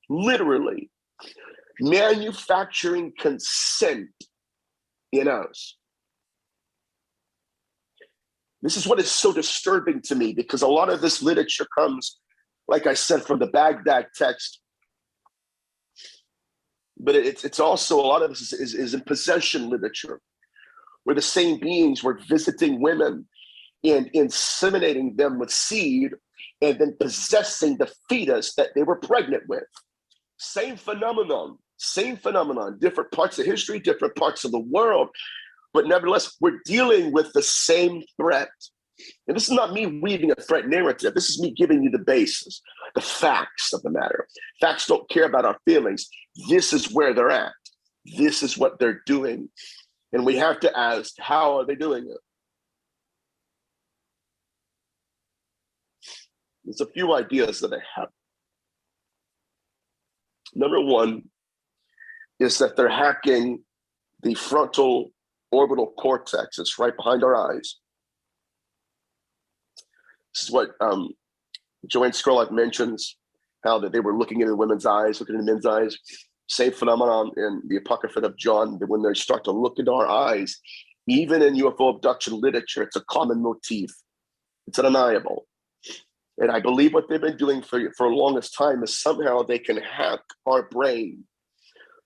literally manufacturing consent in us. This is what is so disturbing to me, because a lot of this literature comes, like I said, from the Baghdad text, but it's also, a lot of this is in possession literature, where the same beings were visiting women and inseminating them with seed and then possessing the fetus that they were pregnant with. Same phenomenon, different parts of history, different parts of the world, but nevertheless, we're dealing with the same threat. And this is not me weaving a threat narrative. This is me giving you the basis, the facts of the matter. Facts don't care about our feelings. This is where they're at. This is what they're doing. And we have to ask, how are they doing it? There's a few ideas that I have. Number one is that they're hacking the frontal orbital cortex. It's right behind our eyes. This is what Joanne Scurlock mentions, how that they were looking into women's eyes, looking into men's eyes. Same phenomenon in the Apocrypha of John, that when they start to look into our eyes, even in UFO abduction literature, it's a common motif. It's undeniable. And I believe what they've been doing for the longest time is somehow they can hack our brain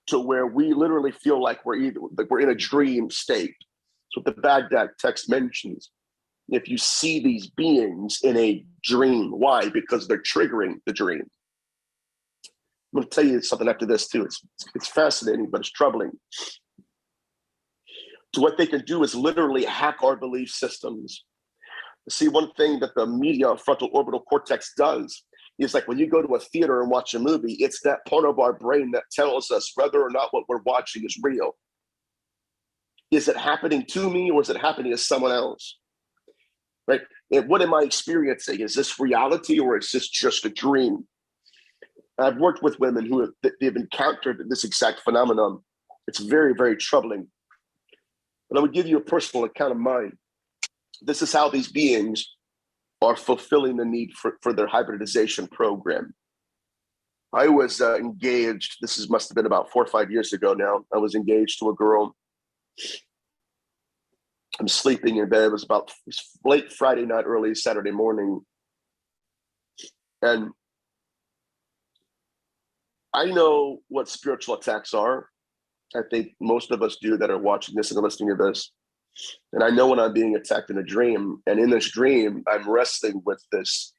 to where we literally feel like we're in a dream state. That's what the Baghdad text mentions. If you see these beings in a dream, why? Because they're triggering the dream. I'm going to tell you something after this too. It's fascinating, but it's troubling. So what they can do is literally hack our belief systems. See, one thing that the medial frontal orbital cortex does is, like when you go to a theater and watch a movie, it's that part of our brain that tells us whether or not what we're watching is real. Is it happening to me, or is it happening to someone else? Right? And what am I experiencing? Is this reality, or is this just a dream? I've worked with women who they've encountered this exact phenomenon. It's very, very troubling. But I would give you a personal account of mine. This is how these beings are fulfilling the need for their hybridization program. I was engaged, must have been about 4 or 5 years ago now. I was engaged to a girl. I'm sleeping in bed. It was late Friday night, early Saturday morning. And I know what spiritual attacks are. I think most of us do that are watching this and listening to this. And I know when I'm being attacked in a dream. And in this dream, I'm wrestling with this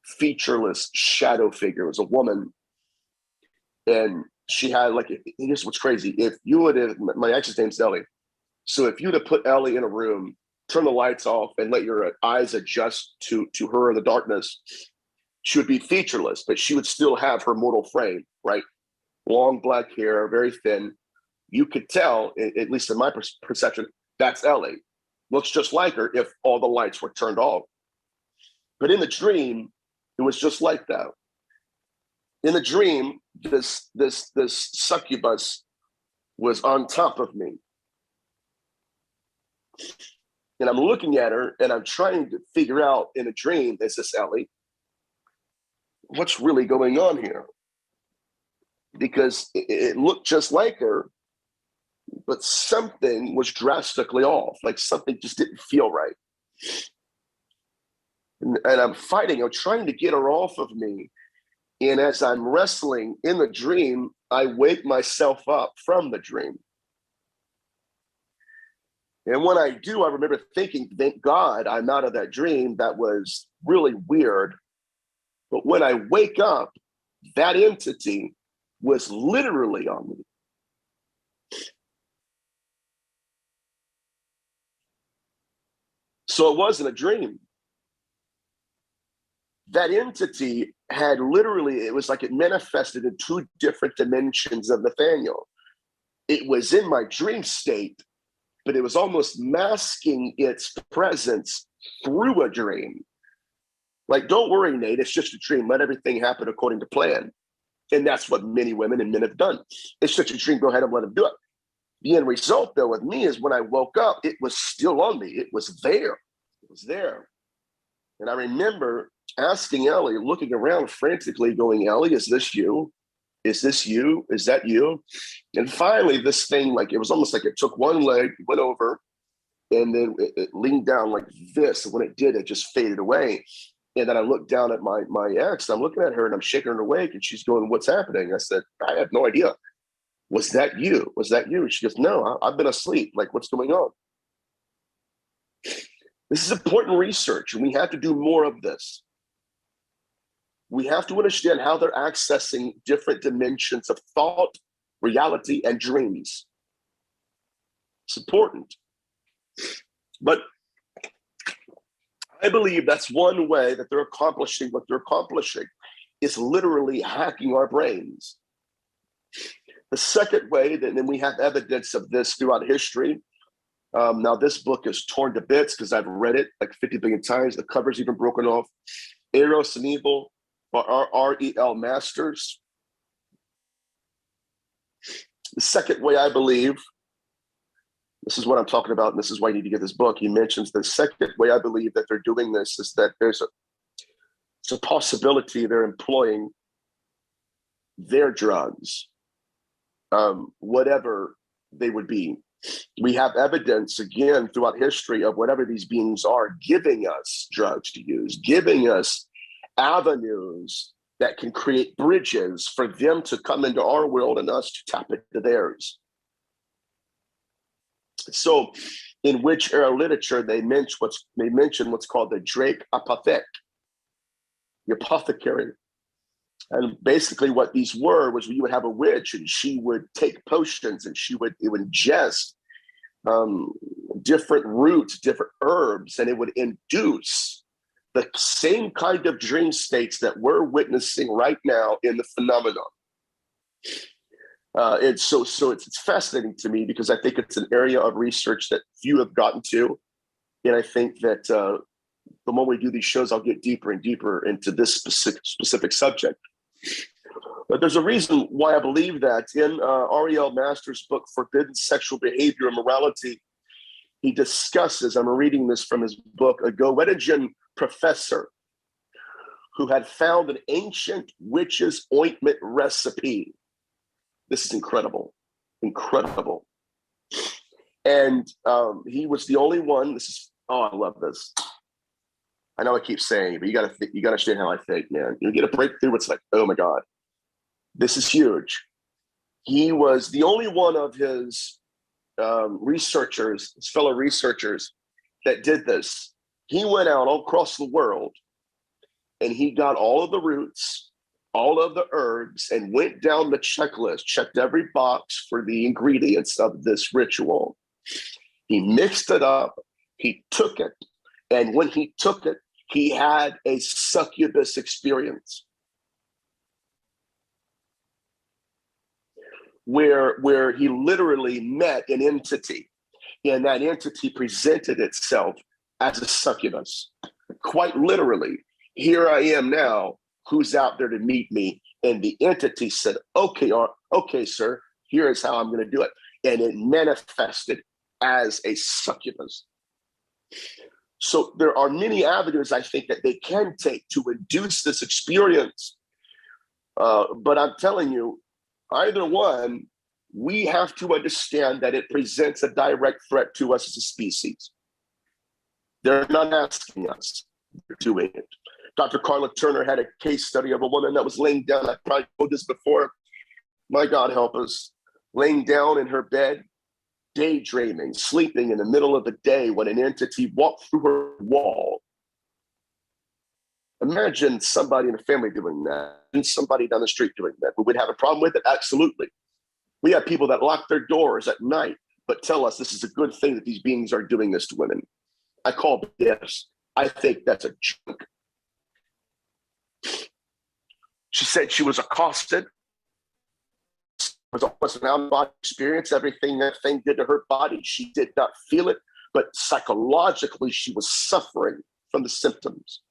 featureless shadow figure. It was a woman. And she had, like, here's what's crazy. If you would have, my ex's name's Ellie. So if you'd have put Ellie in a room, turn the lights off, and let your eyes adjust to her in the darkness, she would be featureless, but she would still have her mortal frame, right? Long black hair, very thin. You could tell, at least in my perception, that's Ellie. Looks just like her if all the lights were turned off. But in the dream, it was just like that. In the dream, this succubus was on top of me. And I'm looking at her and I'm trying to figure out in a dream, is this Ellie? What's really going on here? Because it looked just like her, but something was drastically off. Like something just didn't feel right. And I'm fighting, I'm trying to get her off of me. And as I'm wrestling in the dream, I wake myself up from the dream. And when I do, I remember thinking, thank God I'm out of that dream. That was really weird. But when I wake up, that entity was literally on me. So it wasn't a dream. That entity had literally, it was like it manifested in 2 different dimensions of Nathaniel. It was in my dream state, but it was almost masking its presence through a dream. Like, don't worry, Nate, it's just a dream. Let everything happen according to plan. And that's what many women and men have done. It's just a dream. Go ahead and let them do it. The end result, though, with me is when I woke up, it was still on me. It was there. It was there. And I remember asking Ellie, looking around frantically, going, Ellie, is this you? Is this you? Is that you? And finally, this thing, like, it was almost like it took one leg, went over, and then it leaned down like this. And when it did, it just faded away. And then I looked down at my ex, and I'm looking at her, and I'm shaking her awake, and she's going, "What's happening?" I said, "I have no idea." "Was that you? Was that you?" She goes, "No, I've been asleep. Like, what's going on?" This is important research, and we have to do more of this. We have to understand how they're accessing different dimensions of thought, reality, and dreams. It's important. But I believe that's one way that they're accomplishing what they're accomplishing, is literally hacking our brains. The second way, then we have evidence of this throughout history. Now, this book is torn to bits because I've read it like 50 billion times. The cover's even broken off. Eros and Evil by R.E.L. Masters. The second way I believe, this is what I'm talking about, and this is why you need to get this book. He mentions the second way I believe that they're doing this is that it's a possibility they're employing their drugs, whatever they would be. We have evidence, again, throughout history of whatever these beings are, giving us drugs to use, giving us avenues that can create bridges for them to come into our world and us to tap into theirs. So in witch era literature, they mention what's called the Drake apothec, the apothecary. And basically what these were was you would have a witch, and she would take potions, and it would ingest different roots, different herbs, and it would induce the same kind of dream states that we're witnessing right now in the phenomenon. It's fascinating to me because I think it's an area of research that few have gotten to. And I think that the more we do these shows, I'll get deeper and deeper into this specific subject. But there's a reason why I believe that. In R.E.L. Masters' book, Forbidden Sexual Behavior and Morality, he discusses, I'm reading this from his book, a Goettingen professor who had found an ancient witch's ointment recipe. This is incredible, incredible. And he was the only one, I love this. I know I keep saying it, but you got to understand how I think, man. You get a breakthrough, it's like, oh my God, this is huge. He was the only one of his researchers, his fellow researchers, that did this. He went out all across the world, and he got all of the roots, all of the herbs, and went down the checklist, checked every box for the ingredients of this ritual. He mixed it up, he took it, and when he took it, he had a succubus experience where he literally met an entity, and that entity presented itself as a succubus. Quite literally, here I am now, who's out there to meet me? And the entity said, okay, sir, here is how I'm going to do it. And it manifested as a succubus. So there are many avenues, I think, that they can take to induce this experience. But I'm telling you, either one, we have to understand that it presents a direct threat to us as a species. They're not asking us, they're doing it. Dr. Carla Turner had a case study of a woman that was laying down. I probably told this before. My God help us. Laying down in her bed, daydreaming, sleeping in the middle of the day when an entity walked through her wall. Imagine somebody in the family doing that, and somebody down the street doing that. We would have a problem with it? Absolutely. We have people that lock their doors at night, but tell us this is a good thing that these beings are doing this to women. I call this. I think that's a joke. She said she was accosted. It was almost an out-of-body experience. Everything that thing did to her body, she did not feel it, but psychologically she was suffering from the symptoms.